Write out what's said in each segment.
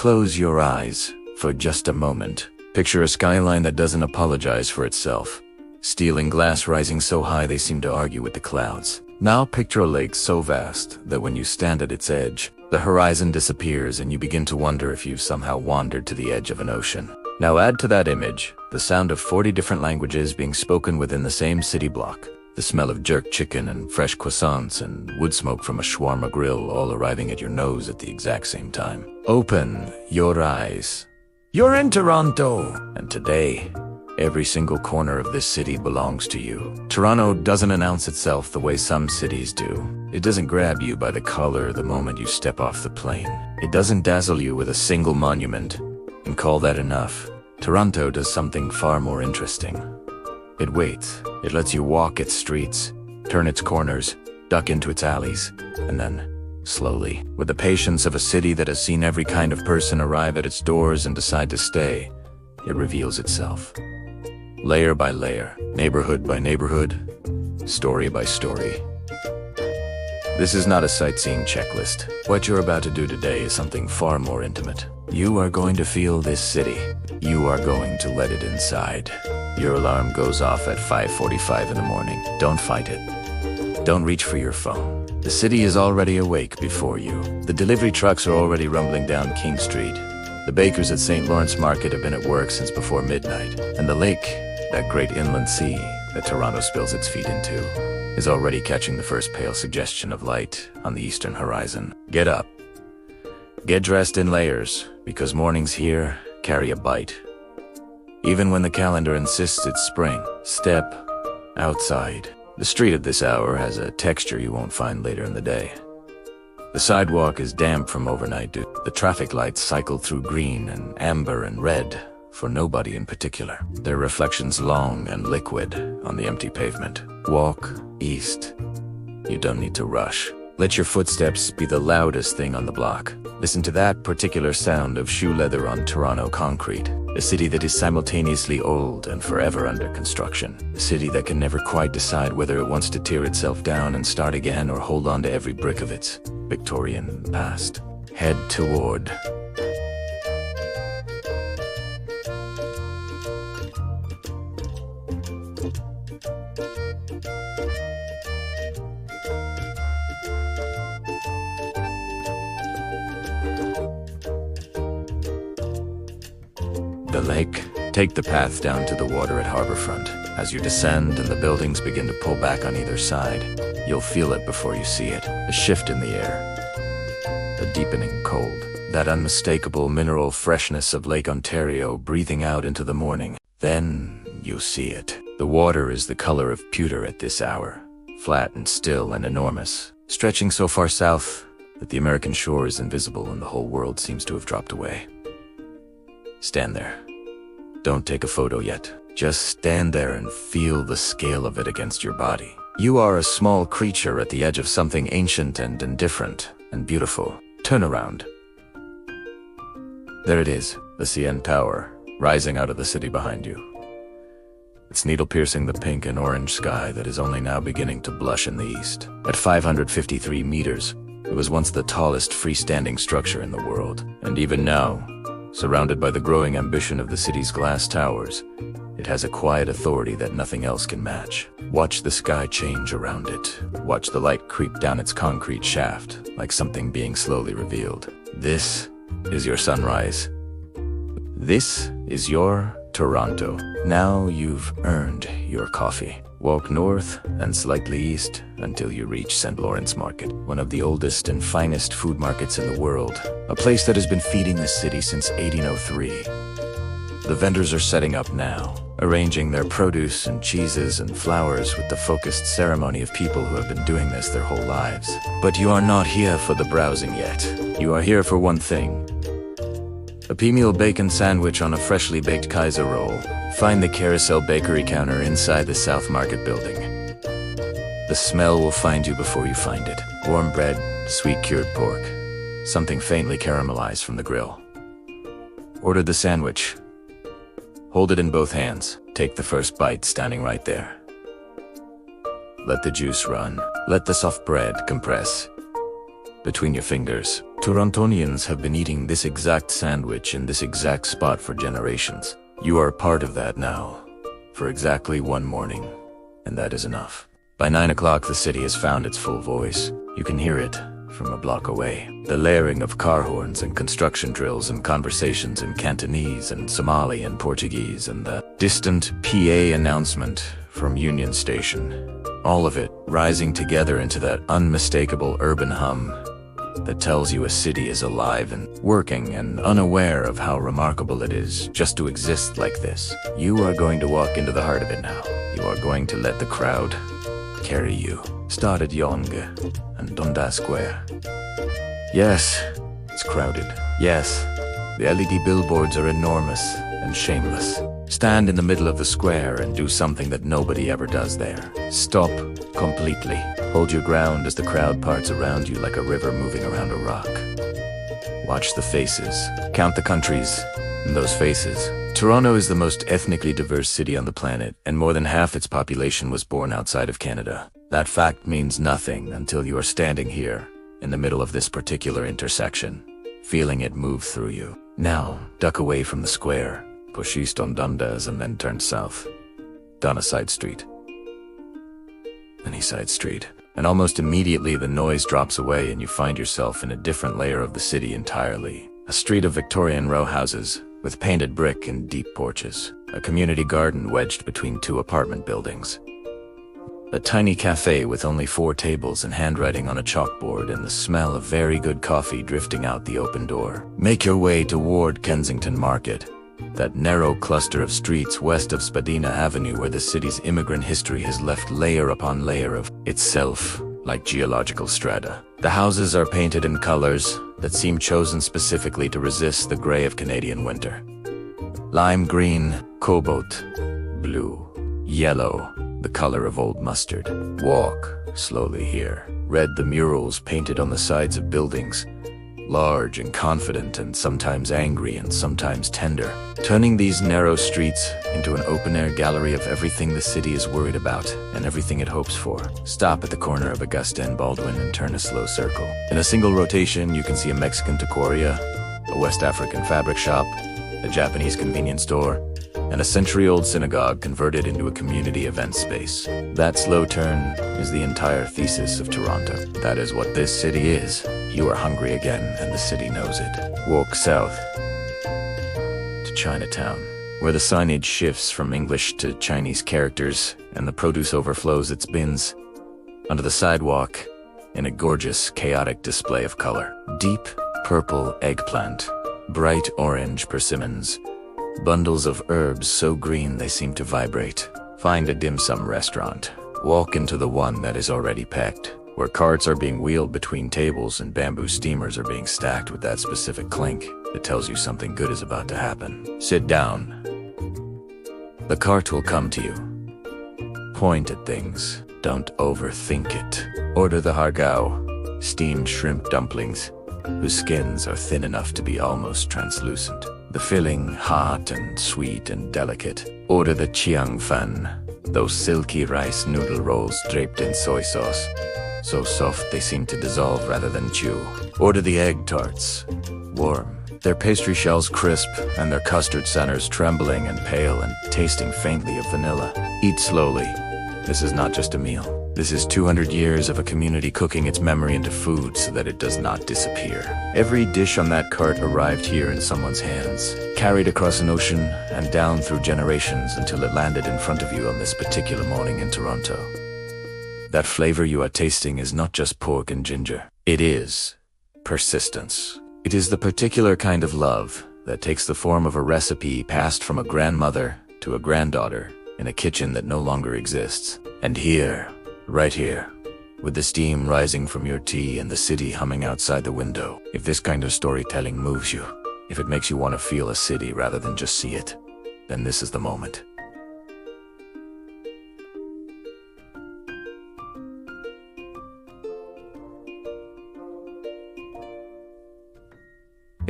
Close your eyes for just a moment. Picture a skyline that doesn't apologize for itself. Steel and glass rising so high they seem to argue with the clouds. Now picture a lake so vast that when you stand at its edge, the horizon disappears and you begin to wonder if you've somehow wandered to the edge of an ocean. Now add to that image the sound of 40 different languages being spoken within the same city block. The smell of jerk chicken and fresh croissants and wood smoke from a shawarma grill all arriving at your nose at the exact same time. Open your eyes. You're in Toronto! And today, every single corner of this city belongs to you. Toronto doesn't announce itself the way some cities do. It doesn't grab you by the collar the moment you step off the plane. It doesn't dazzle you with a single monument and call that enough. Toronto does something far more interesting. It waits. It lets you walk its streets, turn its corners, duck into its alleys, and then, slowly, with the patience of a city that has seen every kind of person arrive at its doors and decide to stay, it reveals itself. Layer by layer, neighborhood by neighborhood, story by story. This is not a sightseeing checklist. What you're about to do today is something far more intimate. You are going to feel this city. You are going to let it inside. Your alarm goes off at 5:45 in the morning. Don't fight it. Don't reach for your phone. The city is already awake before you. The delivery trucks are already rumbling down King Street. The bakers at St. Lawrence Market have been at work since before midnight. And the lake, that great inland sea that Toronto spills its feet into, is already catching the first pale suggestion of light on the eastern horizon. Get up. Get dressed in layers, because mornings here carry a bite. Even when the calendar insists it's spring, step outside. The street at this hour has a texture you won't find later in the day. The sidewalk is damp from overnight dew. The traffic lights cycle through green and amber and red for nobody in particular. Their reflections long and liquid on the empty pavement. Walk east. You don't need to rush. Let your footsteps be the loudest thing on the block. Listen to that particular sound of shoe leather on Toronto concrete. A city that is simultaneously old and forever under construction. A city that can never quite decide whether it wants to tear itself down and start again or hold on to every brick of its Victorian past. Head toward the lake. Take the path down to the water at Harbourfront. As you descend and the buildings begin to pull back on either side, you'll feel it before you see it. A shift in the air. A deepening cold. That unmistakable mineral freshness of Lake Ontario breathing out into the morning. Then you see it. The water is the color of pewter at this hour. Flat and still and enormous. Stretching so far south that the American shore is invisible and the whole world seems to have dropped away. Stand there. Don't take a photo yet. Just stand there and feel the scale of it against your body. You are a small creature at the edge of something ancient and indifferent and beautiful. Turn around. There it is, the CN Tower, rising out of the city behind you. Its needle piercing the pink and orange sky that is only now beginning to blush in the east. At 553 meters, it was once the tallest freestanding structure in the world. And even now, surrounded by the growing ambition of the city's glass towers, it has a quiet authority that nothing else can match. Watch the sky change around it. Watch the light creep down its concrete shaft, like something being slowly revealed. This is your sunrise. This is your Toronto. Now you've earned your coffee. Walk north and slightly east until you reach St. Lawrence Market, one of the oldest and finest food markets in the world, a place that has been feeding the city since 1803. The vendors are setting up now, arranging their produce and cheeses and flowers with the focused ceremony of people who have been doing this their whole lives. But you are not here for the browsing yet. You are here for one thing. A peameal bacon sandwich on a freshly baked Kaiser roll. Find the Carousel Bakery counter inside the South Market building. The smell will find you before you find it. Warm bread, sweet cured pork, something faintly caramelized from the grill. Order the sandwich. Hold it in both hands. Take the first bite standing right there. Let the juice run. Let the soft bread compress between your fingers. Torontonians have been eating this exact sandwich in this exact spot for generations. You are part of that now, for exactly one morning, and that is enough. By 9 o'clock, the city has found its full voice. You can hear it from a block away. The layering of car horns and construction drills and conversations in Cantonese and Somali and Portuguese and the distant PA announcement from Union Station. All of it rising together into that unmistakable urban hum that tells you a city is alive and working and unaware of how remarkable it is just to exist like this. You are going to walk into the heart of it now. You are going to let the crowd carry you. Start at Yonge and Dundas Square. Yes, it's crowded. Yes, the LED billboards are enormous and shameless. Stand in the middle of the square and do something that nobody ever does there. Stop completely. Hold your ground as the crowd parts around you like a river moving around a rock. Watch the faces. Count the countries in those faces. Toronto is the most ethnically diverse city on the planet, and more than half its population was born outside of Canada. That fact means nothing until you are standing here, in the middle of this particular intersection, feeling it move through you. Now, duck away from the square, push east on Dundas and then turn south, down a side street, an east side street. And almost immediately the noise drops away and you find yourself in a different layer of the city entirely. A street of Victorian row houses, with painted brick and deep porches. A community garden wedged between two apartment buildings. A tiny cafe with only 4 tables and handwriting on a chalkboard and the smell of very good coffee drifting out the open door. Make your way toward Kensington Market, that narrow cluster of streets west of Spadina Avenue where the city's immigrant history has left layer upon layer of itself, like geological strata. The houses are painted in colors that seem chosen specifically to resist the gray of Canadian winter. Lime green, cobalt, blue, yellow, the color of old mustard. Walk slowly here. Read the murals painted on the sides of buildings, large and confident and sometimes angry and sometimes tender, turning these narrow streets into an open-air gallery of everything the city is worried about and everything it hopes for. Stop at the corner of Augusta and Baldwin and turn a slow circle. In a single rotation, you can see a Mexican taqueria, a West African fabric shop, a Japanese convenience store, and a century-old synagogue converted into a community event space. That slow turn is the entire thesis of Toronto. That is what this city is. You are hungry again, and the city knows it. Walk south to Chinatown, where the signage shifts from English to Chinese characters, and the produce overflows its bins onto the sidewalk in a gorgeous, chaotic display of color. Deep purple eggplant, bright orange persimmons, bundles of herbs so green they seem to vibrate. Find a dim sum restaurant. Walk into the one that is already packed, where carts are being wheeled between tables and bamboo steamers are being stacked with that specific clink that tells you something good is about to happen. Sit down. The cart will come to you. Point at things. Don't overthink it. Order the hargao, steamed shrimp dumplings, whose skins are thin enough to be almost translucent. The filling hot and sweet and delicate. Order the chiang fan, those silky rice noodle rolls draped in soy sauce, so soft they seem to dissolve rather than chew. Order the egg tarts, warm, their pastry shells crisp and their custard centers trembling and pale and tasting faintly of vanilla. Eat slowly. This is not just a meal. This is 200 years of a community cooking its memory into food so that it does not disappear. Every dish on that cart arrived here in someone's hands, carried across an ocean and down through generations until it landed in front of you on this particular morning in Toronto. That flavor you are tasting is not just pork and ginger. It is persistence. It is the particular kind of love that takes the form of a recipe passed from a grandmother to a granddaughter in a kitchen that no longer exists. And here, right here, with the steam rising from your tea and the city humming outside the window. If this kind of storytelling moves you, if it makes you want to feel a city rather than just see it, then this is the moment.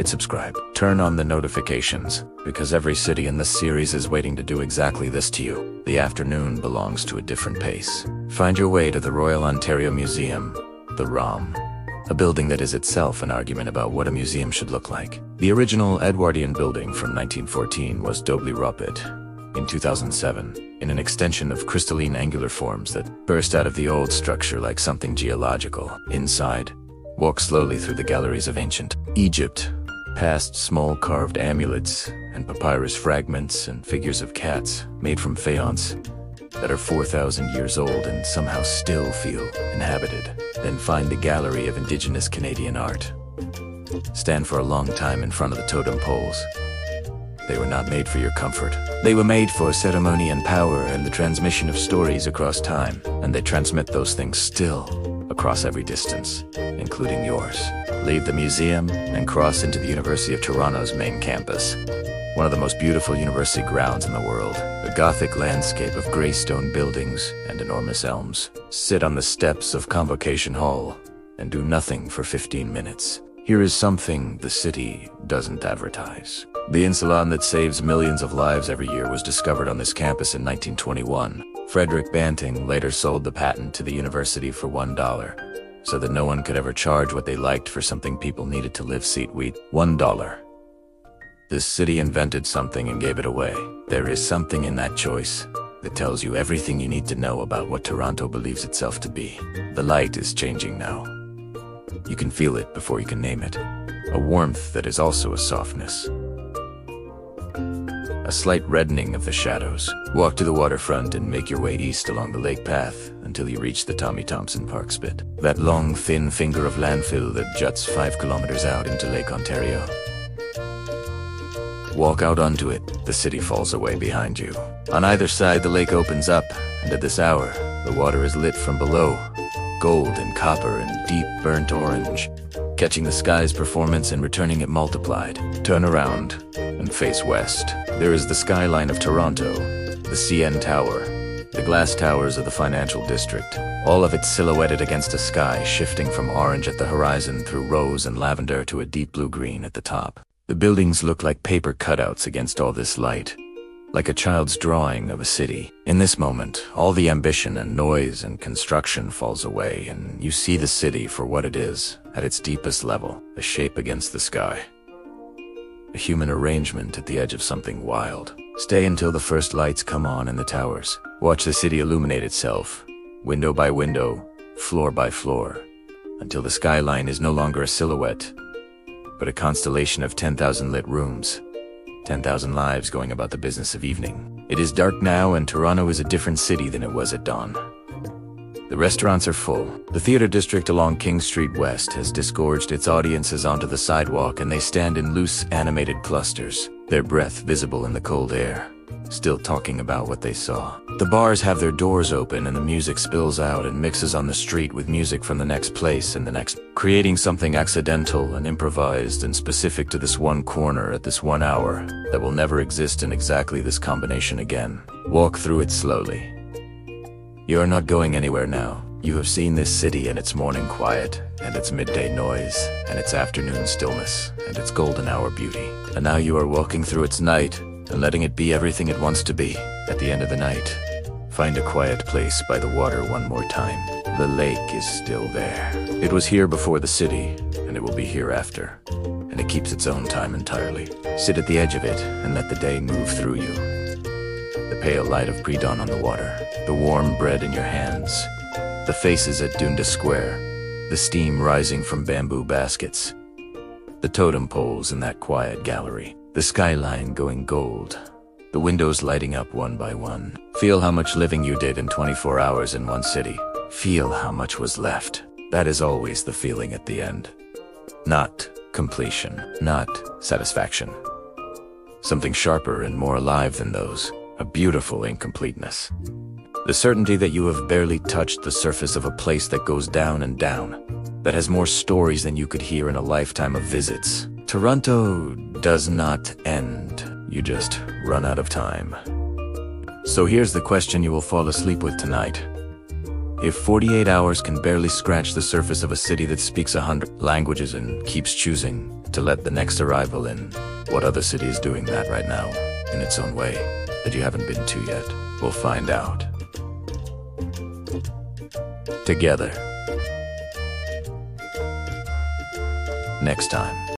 Hit subscribe. Turn on the notifications, because every city in this series is waiting to do exactly this to you. The afternoon belongs to a different pace. Find your way to the Royal Ontario Museum, the ROM, a building that is itself an argument about what a museum should look like. The original Edwardian building from 1914 was doubly rapid in 2007, in an extension of crystalline angular forms that burst out of the old structure like something geological. Inside, walk slowly through the galleries of ancient Egypt, past small carved amulets and papyrus fragments and figures of cats made from faience that are 4,000 years old and somehow still feel inhabited. Then find the gallery of indigenous Canadian art. Stand for a long time in front of the totem poles. They were not made for your comfort. They were made for ceremony and power and the transmission of stories across time, and they transmit those things still across every distance, including yours. Leave the museum and cross into the University of Toronto's main campus, one of the most beautiful university grounds in the world. A Gothic landscape of grey stone buildings and enormous elms. Sit on the steps of Convocation Hall and do nothing for 15 minutes. Here is something the city doesn't advertise. The insulin that saves millions of lives every year was discovered on this campus in 1921. Frederick Banting later sold the patent to the university for $1, so that no one could ever charge what they liked for something people needed to live. Seat wheat, $1. This city invented something and gave it away. There is something in that choice that tells you everything you need to know about what Toronto believes itself to be. The light is changing now. You can feel it before you can name it. A warmth that is also a softness. A slight reddening of the shadows. Walk to the waterfront and make your way east along the lake path until you reach the Tommy Thompson Park spit. That long, thin finger of landfill that juts 5 kilometers out into Lake Ontario. Walk out onto it, the city falls away behind you. On either side, the lake opens up, and at this hour, the water is lit from below. Gold and copper and deep burnt orange, catching the sky's performance and returning it multiplied. Turn around and face west. There is the skyline of Toronto, the CN Tower, the glass towers of the financial district, all of it silhouetted against a sky shifting from orange at the horizon through rose and lavender to a deep blue-green at the top. The buildings look like paper cutouts against all this light, like a child's drawing of a city. In this moment, all the ambition and noise and construction falls away, and you see the city for what it is, at its deepest level, a shape against the sky. A human arrangement at the edge of something wild. Stay until the first lights come on in the towers. Watch the city illuminate itself, window by window, floor by floor, until the skyline is no longer a silhouette, but a constellation of 10,000 lit rooms. 10,000 lives going about the business of evening. It is dark now, and Toronto is a different city than it was at dawn. The restaurants are full. The theater district along King Street West has disgorged its audiences onto the sidewalk, and they stand in loose, animated clusters, their breath visible in the cold air, still talking about what they saw. The bars have their doors open, and the music spills out and mixes on the street with music from the next place and the next, creating something accidental and improvised and specific to this one corner at this 1 hour that will never exist in exactly this combination again. Walk through it slowly. You are not going anywhere now. You have seen this city and its morning quiet, and its midday noise, and its afternoon stillness, and its golden hour beauty. And now you are walking through its night, and letting it be everything it wants to be. At the end of the night, find a quiet place by the water one more time. The lake is still there. It was here before the city, and it will be here after. And it keeps its own time entirely. Sit at the edge of it, and let the day move through you. The pale light of pre-dawn on the water, the warm bread in your hands, the faces at Dundas Square, the steam rising from bamboo baskets, the totem poles in that quiet gallery, the skyline going gold, the windows lighting up one by one. Feel how much living you did in 24 hours in one city. Feel how much was left. That is always the feeling at the end. Not completion, not satisfaction. Something sharper and more alive than those. A beautiful incompleteness. The certainty that you have barely touched the surface of a place that goes down and down, that has more stories than you could hear in a lifetime of visits. Toronto does not end. You just run out of time. So here's the question you will fall asleep with tonight. If 48 hours can barely scratch the surface of a city that speaks 100 languages and keeps choosing to let the next arrival in, what other city is doing that right now, in its own way, that you haven't been to yet? We'll find out. Together. next time.